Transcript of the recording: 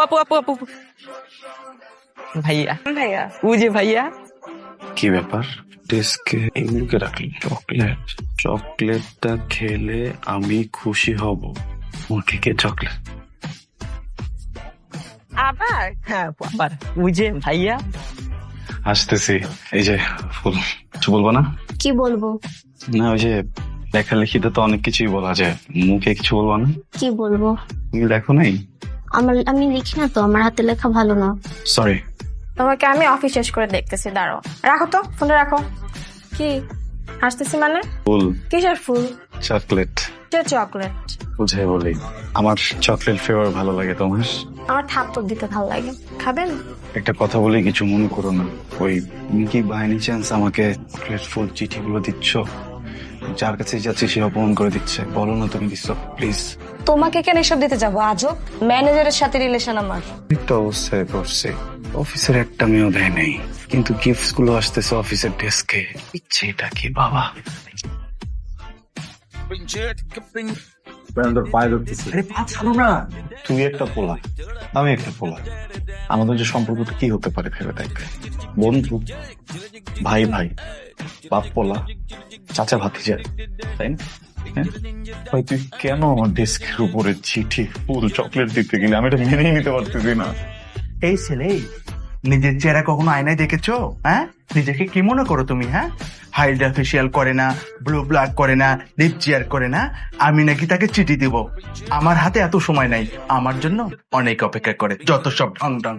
আপু আপু আপু আপু ভাইয়া ভাইয়া ও যে ভাইয়া কি ব্যাপার ডেস্কে এগুলোকে রাখলি চকলেট চকলেটটা খেলে আমি খুশি হব মুখে কে চকলেট আবার হ্যাঁ আপু আবার ও যে ভাইয়া আসতেছি এই যে ফুল কিছু বলবো না কি বলবো? না ওই যে লেখালেখিতে তো অনেক কিছুই বলা যায় মুখে কিছু বলবো না কি বলবো? তুমি দেখো নাই আমি লিখি না তো, আমার হাতে লেখা ভালো না। সরি তোমাকে আমি অফিস শেষ করে দেখতেছি, দাঁড়াও। রাখো তো ফোনটা, রাখো। কি হাসতেছি মানে? ফুল কিসের ফুল? Chocolate chocolate? বুঝে বলি আমার চকলেট ফ্লেভার ভালো লাগে তোমার আমার থাপ্পড় দিতে ভালো লাগে, খাবেন? একটা কথা বলি কিছু মনে করো না ওই তুমি কি বাই এনি চান্স আমাকে চকলেট ফুল চিঠিগুলো দিচ্ছ যার কাছে যাচ্ছে সে অপমান করে দিচ্ছে বলো না তুমি দিচ্ছ প্লিজ তোমাকে কেন এসব দিতে যাবো? আজব, ম্যানেজারের সাথে রিলেশন আমার। একটা অবস্থায় পড়ছে অফিসের একটা মেয়েও দেয় নাই কিন্তু গিফটস গুলো আসতেছে অফিসের ডেস্কে ইচ্ছেটা কি বাবা তুই একটা পোলা আমি একটা পোলা আমাদের যে সম্পর্কটা কি হতে পারে ভেবে দেখ বন্ধু ভাই ভাই বাপ পোলা চাচা ভাতিজা তাই না হ্যাঁ? ভাই তুই কেন আমার ডেস্কের উপরে চিঠি ফুল চকলেট দিতে গেলে আমি এটা মেনেই নিতে পারতেছি না এই ছেলে, নিজের চেহারা কখনো আয়নায় দেখেছো? হ্যাঁ, নিজেকে কি মনে করো তুমি? হ্যাঁ, হাইড্রা ফেসিয়াল করে না, ব্লু ব্লাক করে না, লিপ চেয়ার করে না, আমি নাকি তাকে চিঠি দিব? আমার হাতে এত সময় নাই, আমার জন্য অনেক অপেক্ষা করে, যত সব ঢং ঢং।